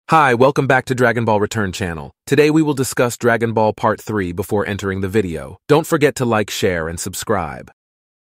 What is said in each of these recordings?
Hi, welcome back to Dragon Ball Return channel. Today we will discuss Dragon Ball Part 3 before entering the video. Don't forget to like, share, and subscribe.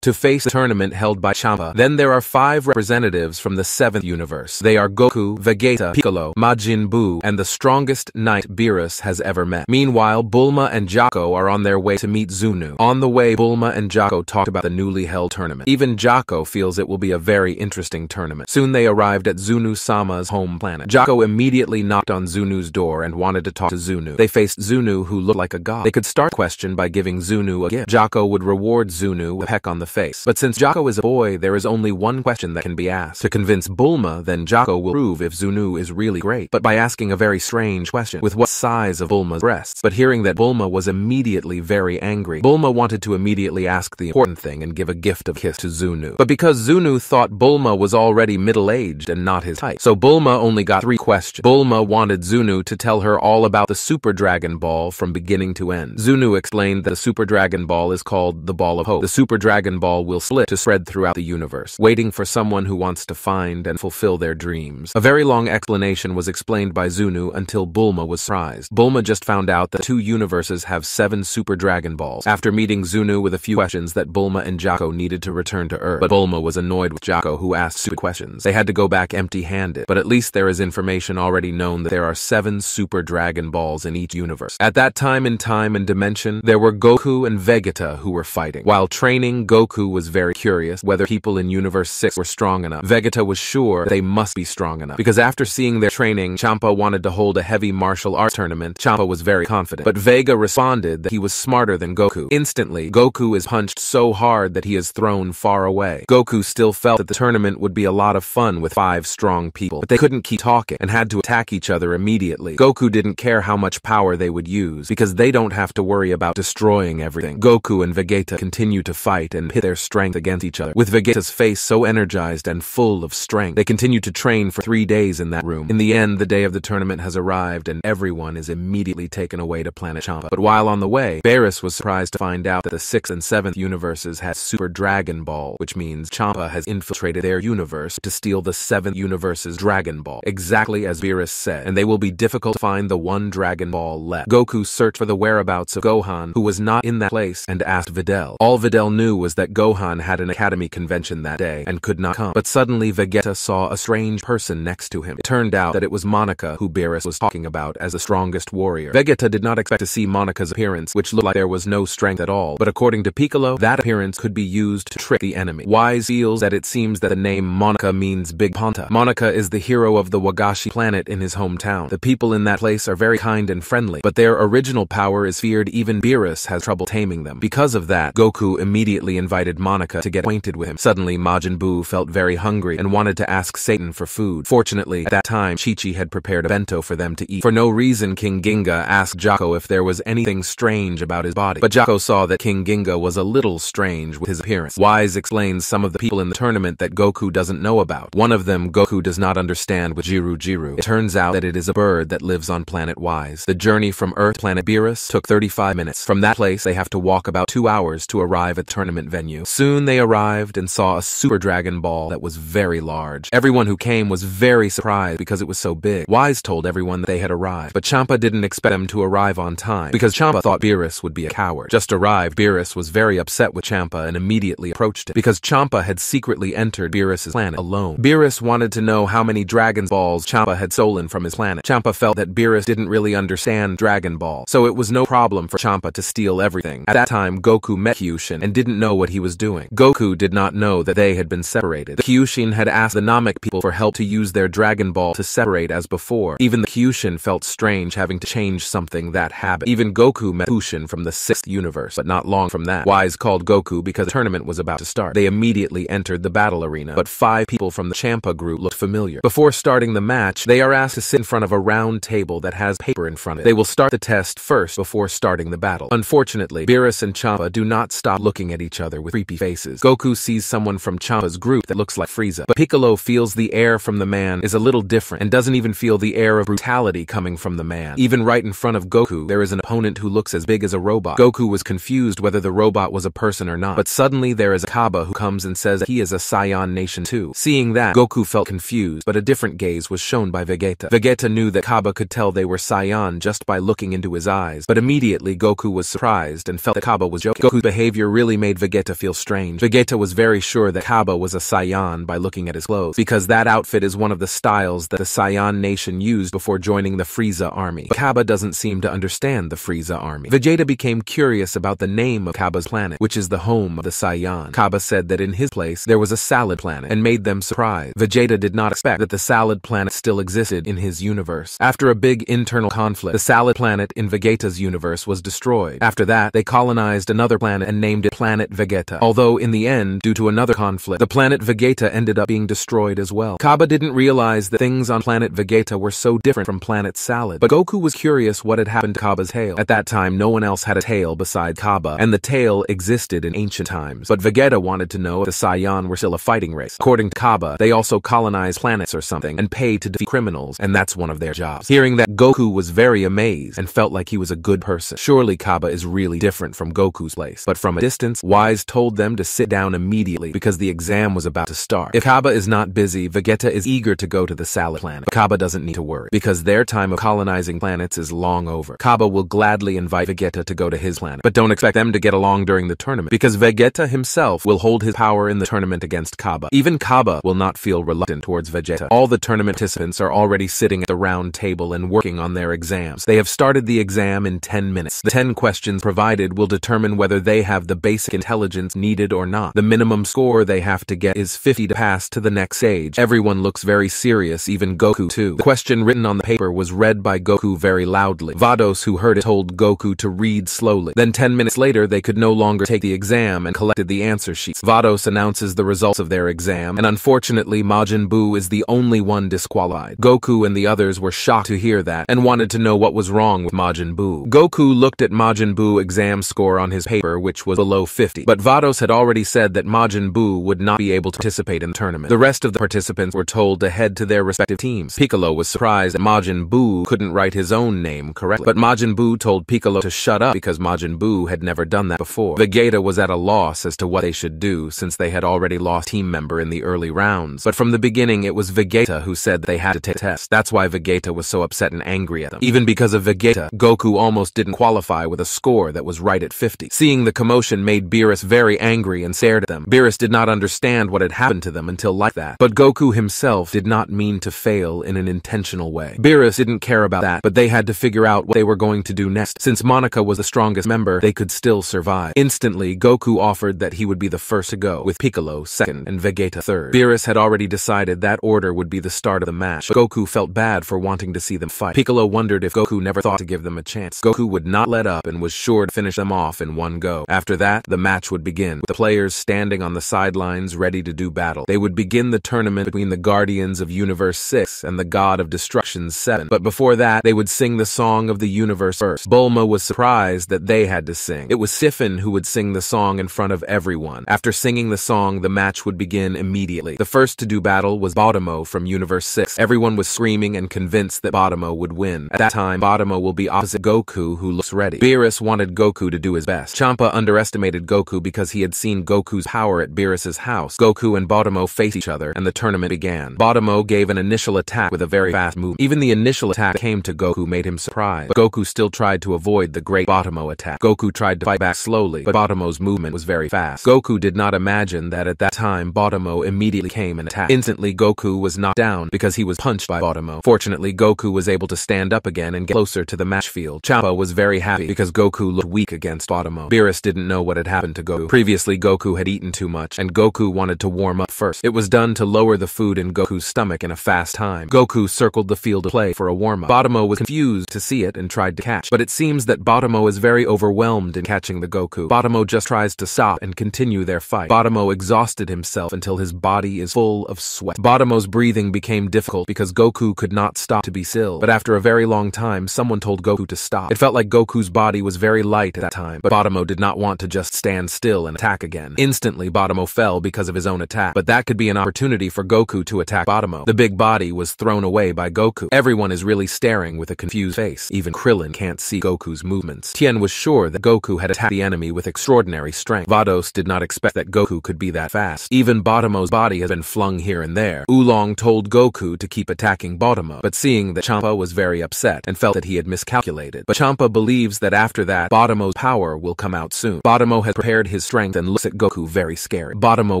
To face the tournament held by Champa, then there are 5 representatives from the 7th universe. They are Goku, Vegeta, Piccolo, Majin Buu, and the strongest knight Beerus has ever met. Meanwhile, Bulma and Jaco are on their way to meet Zunu. On the way, Bulma and Jaco talked about the newly held tournament. Even Jaco feels it will be a very interesting tournament. Soon they arrived at Zunu-sama's home planet. Jaco immediately knocked on Zunu's door and wanted to talk to Zunu. They faced Zunu, who looked like a god. They could start the question by giving Zunu a gift. Jaco would reward Zunu with a peck on the face. But since Jaco is a boy, there is only one question that can be asked. To convince Bulma, then Jaco will prove if Zunu is really great, but by asking a very strange question, with what size of Bulma's breasts. But hearing that Bulma was immediately very angry, Bulma wanted to immediately ask the important thing and give a gift of kiss to Zunu. But because Zunu thought Bulma was already middle-aged and not his type, so Bulma only got 3 questions. Bulma wanted Zunu to tell her all about the Super Dragon Ball from beginning to end. Zunu explained that the Super Dragon Ball is called the Ball of Hope. The Super Dragon Ball will split to spread throughout the universe, waiting for someone who wants to find and fulfill their dreams. A very long explanation was explained by Zunu until Bulma was surprised. Bulma just found out that 2 universes have 7 Super Dragon Balls. After meeting Zunu with a few questions that Bulma and Jaco needed to return to Earth, but Bulma was annoyed with Jaco, who asked stupid questions. They had to go back empty-handed, but at least there is information already known that there are 7 Super Dragon Balls in each universe. At that time in time and dimension, there were Goku and Vegeta who were fighting. While training, Goku was very curious whether people in Universe 6 were strong enough. Vegeta was sure they must be strong enough, because after seeing their training, Champa wanted to hold a heavy martial arts tournament. Champa was very confident, but Vega responded that he was smarter than Goku. Instantly, Goku is punched so hard that he is thrown far away. Goku still felt that the tournament would be a lot of fun with 5 strong people, but they couldn't keep talking and had to attack each other immediately. Goku didn't care how much power they would use, because they don't have to worry about destroying everything. Goku and Vegeta continue to fight and pit their strength against each other. With Vegeta's face so energized and full of strength, they continue to train for 3 days in that room. In the end, the day of the tournament has arrived and everyone is immediately taken away to planet Champa. But while on the way, Beerus was surprised to find out that the 6th and 7th universes had Super Dragon Ball, which means Champa has infiltrated their universe to steal the 7th universe's Dragon Ball, exactly as Beerus said, and they will be difficult to find the one Dragon Ball left. Goku searched for the whereabouts of Gohan, who was not in that place, and asked Videl. All Videl knew was that Gohan had an academy convention that day and could not come. But suddenly Vegeta saw a strange person next to him. It turned out that it was Monica, who Beerus was talking about as the strongest warrior. Vegeta did not expect to see Monica's appearance, which looked like there was no strength at all, but according to Piccolo, that appearance could be used to trick the enemy. Wise feels that it seems that the name Monica means Big Ponta. Monica is the hero of the Wagashi planet in his hometown. The people in that place are very kind and friendly, but their original power is feared. Even Beerus has trouble taming them. Because of that, Goku immediately invited Monica to get acquainted with him. Suddenly, Majin Buu felt very hungry and wanted to ask Satan for food. Fortunately, at that time, Chi-Chi had prepared a bento for them to eat. For no reason, King Ginga asked Jaco if there was anything strange about his body, but Jaco saw that King Ginga was a little strange with his appearance. Wise explains some of the people in the tournament that Goku doesn't know about. One of them, Goku does not understand, with Jiru. It turns out that it is a bird that lives on planet Wise. The journey from Earth to planet Beerus took 35 minutes. From that place, they have to walk about 2 hours to arrive at the tournament venue. Soon they arrived and saw a Super Dragon Ball that was very large. Everyone who came was very surprised because it was so big. Wise told everyone that they had arrived, but Champa didn't expect them to arrive on time, because Champa thought Beerus would be a coward. Just arrived, Beerus was very upset with Champa and immediately approached him, because Champa had secretly entered Beerus's planet alone. Beerus wanted to know how many Dragon Balls Champa had stolen from his planet. Champa felt that Beerus didn't really understand Dragon Ball, so it was no problem for Champa to steal everything. At that time, Goku met Kyushin and didn't know what he was doing. Goku did not know that they had been separated. The Kyushin had asked the Namek people for help to use their Dragon Ball to separate as before. Even the Kyushin felt strange having to change something that happened. Even Goku met Kyushin from the 6th universe, but not long from that, Wise called Goku because the tournament was about to start. They immediately entered the battle arena, but 5 people from the Champa group looked familiar. Before starting the match, they are asked to sit in front of a round table that has paper in front of it. They will start the test first before starting the battle. Unfortunately, Beerus and Champa do not stop looking at each other with creepy faces. Goku sees someone from Champa's group that looks like Frieza, but Piccolo feels the air from the man is a little different and doesn't even feel the air of brutality coming from the man. Even right in front of Goku, there is an opponent who looks as big as a robot. Goku was confused whether the robot was a person or not, but suddenly there is a Kaba who comes and says that he is a Saiyan Nation too. Seeing that, Goku felt confused, but a different gaze was shown by Vegeta. Vegeta knew that Kaba could tell they were Saiyan just by looking into his eyes, but immediately Goku was surprised and felt that Kaba was joking. Goku's behavior really made Vegeta feel strange. Vegeta was very sure that Kaba was a Saiyan by looking at his clothes, because that outfit is one of the styles that the Saiyan Nation used before joining the Frieza army. But Kaba doesn't seem to understand the Frieza army. Vegeta became curious about the name of Kaba's planet, which is the home of the Saiyan. Kaba said that in his place there was a salad planet and made them surprised. Vegeta did not expect that the salad planet still existed in his universe. After a big internal conflict, the salad planet in Vegeta's universe was destroyed. After that, they colonized another planet and named it Planet Vegeta. Although in the end, due to another conflict, the planet Vegeta ended up being destroyed as well. Kaba didn't realize that things on Planet Vegeta were so different from Planet Salad, but Goku was curious what had happened to Kaba's tail. At that time, no one else had a tail beside Kaba, and the tail existed in ancient times. But Vegeta wanted to know if the Saiyan were still a fighting race. According to Kaba, they also colonize planets or something and pay to defeat criminals, and that's one of their jobs. Hearing that, Goku was very amazed and felt like he was a good person. Surely Kaba is really different from Goku's place. But from a distance, Wise told them to sit down immediately because the exam was about to start. If Kaba is not busy, Vegeta is eager to go to the salad planet. But Kaba doesn't need to worry because their time of colonizing planets is long over. Kaba will gladly invite Vegeta to go to his planet, but don't expect them to get along during the tournament because Vegeta himself will hold his power in the tournament against Kaba. Even Kaba will not feel reluctant towards Vegeta. All the tournament participants are already sitting at the round table and working on their exams. They have started the exam in 10 minutes. The 10 questions provided will determine whether they have the basic intelligence needed or not. The minimum score they have to get is 50 to pass to the next stage. Everyone looks very serious, even Goku too. The question written on the paper was read by Goku very loudly. Vados, who heard it, told Goku to read slowly. Then 10 minutes later, they could no longer take the exam and collected the answer sheets. Vados announces the results of their exam, and unfortunately, Majin Buu is the only one disqualified. Goku and the others were shocked to hear that and wanted to know what was wrong with Majin Buu. Goku looked at Majin Buu exam score on his paper, which was below 50, but Vados had already said that Majin Buu would not be able to participate in the tournament. The rest of the participants were told to head to their respective teams. Piccolo was surprised that Majin Buu couldn't write his own name correctly, but Majin Buu told Piccolo to shut up because Majin Buu had never done that before. Vegeta was at a loss as to what they should do since they had already lost a team member in the early rounds, but from the beginning it was Vegeta who said they had to take a test. That's why Vegeta was so upset and angry at them. Even because of Vegeta, Goku almost didn't qualify with a score that was right at 50. Seeing the commotion made Beerus very angry and stared at them. Beerus did not understand what had happened to them until like that, but Goku himself did not mean to fail in an intentional way. Beerus didn't care about that, but they had to figure out what they were going to do next. Since Monica was the strongest member, they could still survive. Instantly, Goku offered that he would be the first to go, with Piccolo second and Vegeta third. Beerus had already decided that order would be the start of the match, but Goku felt bad for wanting to see them fight. Piccolo wondered if Goku never thought to give them a chance. Goku would not let up and was sure to finish them off in one go. After that, the match would begin, with the players standing on the sidelines ready to do battle. They would begin the tournament between the Guardians of Universe 6 and the God of Destruction 7, but before that, they would sing the song of the universe first. Bulma was surprised that they had to sing. It was Sifin who would sing the song in front of everyone. After singing the song, the match would begin immediately. The first to do battle was Botamo from Universe 6. Everyone was screaming and convinced that Botamo would win. At that time, Botamo will be opposite Goku, who looks ready. Beerus wanted Goku to do his best. Champa underestimated Goku because he had seen Goku's power at Beerus's house. Goku and Botamo faced each other, and the tournament began. Botamo gave an initial attack with a very fast move. Even the initial attack came to Goku made him surprised, but Goku still tried to avoid the great Botamo attack. Goku tried to fight back slowly, but Botamo's movement was very fast. Goku did not imagine that at that time Botamo immediately came and attacked. Instantly, Goku was knocked down because he was punched by Botamo. Fortunately, Goku was able to stand up again and get closer to the match field. Champa was very happy because Goku looked weak against Botamo. Beerus didn't know what had happened to Goku. Previously, Goku had eaten too much, and Goku wanted to warm up first. It was done to lower the food in Goku's stomach in a fast time. Goku circled the field of play for a warm-up. Botamo was confused to see it and tried to catch, but it seems that Botamo is very overwhelmed in catching the Goku. Botamo just tries to stop and continue their fight. Botamo exhausted himself until his body is full of sweat. Botamo's breathing became difficult because Goku could not stop to be still, but after a very long time, someone told Goku to stop. It felt like Goku's body was very light at that time, but Botamo did not want to just stand still still and attack again. Instantly, Botamo fell because of his own attack, but that could be an opportunity for Goku to attack Botamo. The big body was thrown away by Goku. Everyone is really staring with a confused face. Even Krillin can't see Goku's movements. Tien was sure that Goku had attacked the enemy with extraordinary strength. Vados did not expect that Goku could be that fast. Even Botamo's body has been flung here and there. Oolong told Goku to keep attacking Botamo, but seeing that Champa was very upset and felt that he had miscalculated. But Champa believes that after that, Botamo's power will come out soon. Botamo has prepared his strength and looks at Goku very scared. Botamo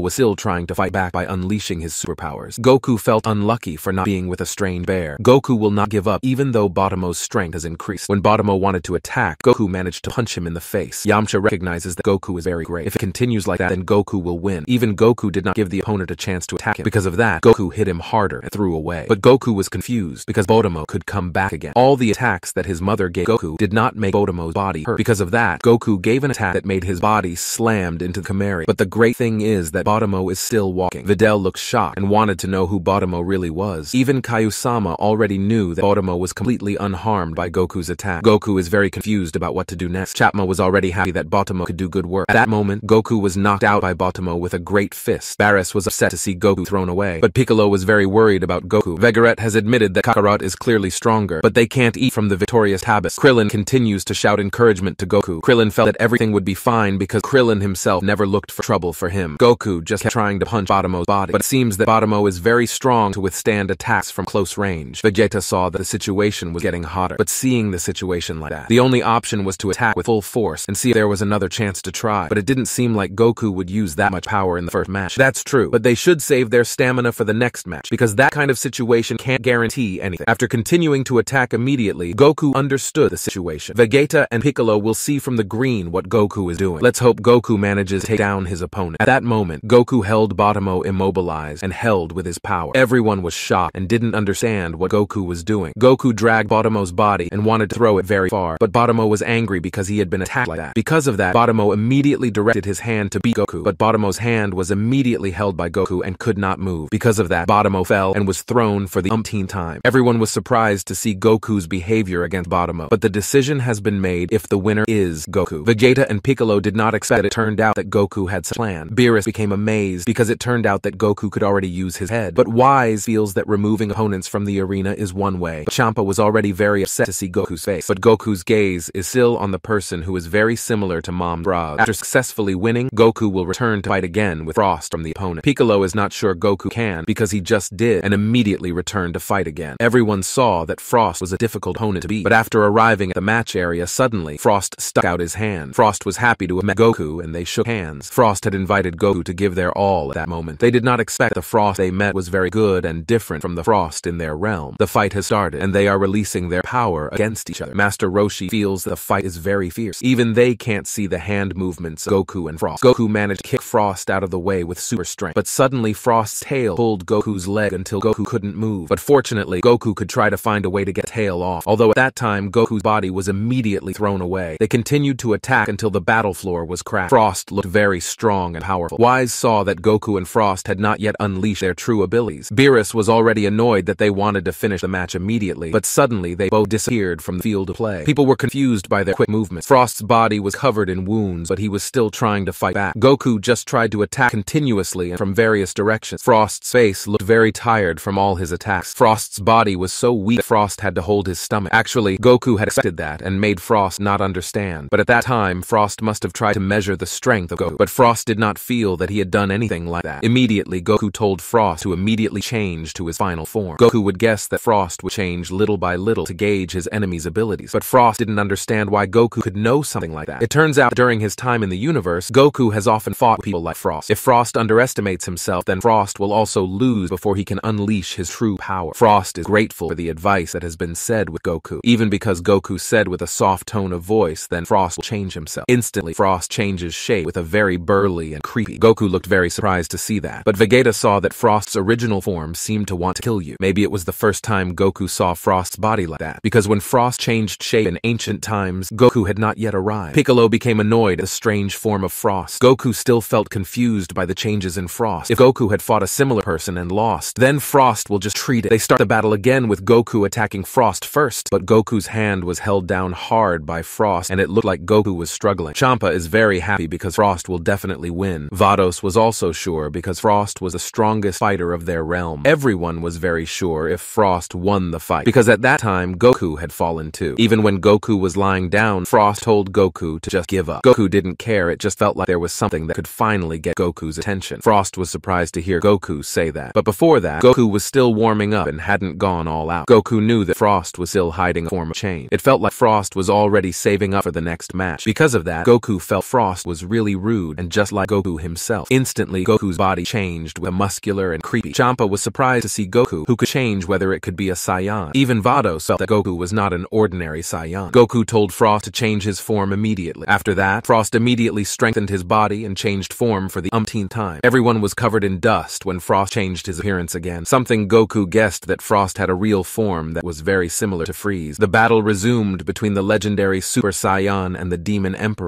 was still trying to fight back by unleashing his superpowers. Goku felt unlucky for not being with a strange bear. Goku will not give up even though Botamo's strength has increased. When Botamo wanted to attack, Goku managed to punch him in the face. Yamcha recognizes that Goku is very great. If it continues like that, then Goku will win. Even Goku did not give the opponent a chance to attack him. Because of that, Goku hit him harder and threw away. But Goku was confused because Botamo could come back again. All the attacks that his mother gave Goku did not make Botamo's body hurt. Because of that, Goku gave an attack that made his body slammed into the Chimera. But the great thing is that Botamo is still walking. Videl looked shocked and wanted to know who Botamo really was. Even Kaiosama already knew that Botamo was completely unharmed by Goku's attack. Goku is very confused about what to do next. Chapma was already happy that Botamo could do good work. At that moment, Goku was knocked out by Botamo with a great fist. Barris was upset to see Goku thrown away, but Piccolo was very worried about Goku. Vegeret has admitted that Kakarot is clearly stronger, but they can't eat from the victorious habits. Krillin continues to shout encouragement to Goku. Krillin felt that everything would be fine because Krillin himself never looked for trouble for him. Goku just kept trying to punch Botamo's body, but it seems that Botamo is very strong to withstand attacks from close range. Vegeta saw that the situation was getting hotter, but seeing the situation like that, the only option was to attack with full force and see if there was another chance to try, but it didn't seem like Goku would use that much power in the first match. That's true, but they should save their stamina for the next match, because that kind of situation can't guarantee anything. After continuing to attack immediately, Goku understood the situation. Vegeta and Piccolo will see from the green what Goku is doing. Let's hope Goku manages to take down his opponent. At that moment, Goku held Botamo immobilized and held with his power. Everyone was shocked and didn't understand what Goku was doing. Goku dragged Botamo's body and wanted to throw it very far, but Botamo was angry because he had been attacked like that. Because of that, Botamo immediately directed his hand to beat Goku, but Botamo's hand was immediately held by Goku and could not move. Because of that, Botamo fell and was thrown for the umpteenth time. Everyone was surprised to see Goku's behavior against Botamo, but the decision has been made if the winner is Goku. Vegeta and Piccolo did not expect it turned out that Goku had such a plan. Beerus became amazed because it turned out that Goku could already use his head, but Wise feels that removing opponents from the arena is one way. But Champa was already very upset to see Goku's face, but Goku's gaze is still on the person who is very similar to Mom Braz. After successfully winning, Goku will return to fight again with Frost from the opponent. Piccolo is not sure Goku can because he just did and immediately returned to fight again. Everyone saw that Frost was a difficult opponent to beat, but after arriving at the match area, suddenly Frost stuck out his hand. Frost was happy to have met Goku and they shook hands. Frost had invited Goku to give their all at that moment. They did not expect the Frost they met was very good and different from the Frost in their realm. The fight has started and they are releasing their power against each other. Master Roshi feels that the fight is very fierce. Even they can't see the hand movements of Goku and Frost. Goku managed to kick Frost out of the way with super strength, but suddenly Frost's tail pulled Goku's leg until Goku couldn't move. But fortunately, Goku could try to find a way to get the tail off, although at that time Goku's body was immediately thrown away. They continued to attack until the battle floor was cracked. Frost looked very strong and powerful. Wise saw that Goku and Frost had not yet unleashed their true abilities. Beerus was already annoyed that they wanted to finish the match immediately, but suddenly they both disappeared from the field of play. People were confused by their quick movements. Frost's body was covered in wounds, but he was still trying to fight back. Goku just tried to attack continuously and from various directions. Frost's face looked very tired from all his attacks. Frost's body was so weak that Frost had to hold his stomach. Actually, Goku had expected that and made Frost not understand. But at that time, Frost must have tried to measure the strength of Goku. But Frost did not feel that he had done anything like that. Immediately, Goku told Frost to immediately change to his final form. Goku would guess that Frost would change little by little to gauge his enemy's abilities. But Frost didn't understand why Goku could know something like that. It turns out that during his time in the universe, Goku has often fought with people like Frost. If Frost underestimates himself, then Frost will also lose before he can unleash his true power. Frost is grateful for the advice that has been said with Goku. Even because Goku said with a soft tone of voice, then Frost will change himself. Instantly, Frost changes shape with a very burly and creepy. Goku looked very surprised to see that. But Vegeta saw that Frost's original form seemed to want to kill you. Maybe it was the first time Goku saw Frost's body like that, because when Frost changed shape in ancient times, Goku had not yet arrived. Piccolo became annoyed at the strange form of Frost. Goku still felt confused by the changes in Frost. If Goku had fought a similar person and lost, then Frost will just treat it. They start the battle again with Goku attacking Frost first, but Goku's hand was held down hard by Frost and it looked like Goku was struggling. Champa is very happy happy because Frost will definitely win. Vados was also sure because Frost was the strongest fighter of their realm. Everyone was very sure if Frost won the fight, because at that time Goku had fallen too. Even when Goku was lying down, Frost told Goku to just give up. Goku didn't care, it just felt like there was something that could finally get Goku's attention. Frost was surprised to hear Goku say that. But before that, Goku was still warming up and hadn't gone all out. Goku knew that Frost was still hiding a form of change. It felt like Frost was already saving up for the next match. Because of that, Goku felt Frost was really rude and just like Goku himself. Instantly, Goku's body changed with a muscular and creepy. Champa was surprised to see Goku, who could change whether it could be a Saiyan. Even Vados felt that Goku was not an ordinary Saiyan. Goku told Frost to change his form immediately. After that, Frost immediately strengthened his body and changed form for the umpteenth time. Everyone was covered in dust when Frost changed his appearance again. Something Goku guessed that Frost had a real form that was very similar to Freeze. The battle resumed between the legendary Super Saiyan and the Demon Emperor.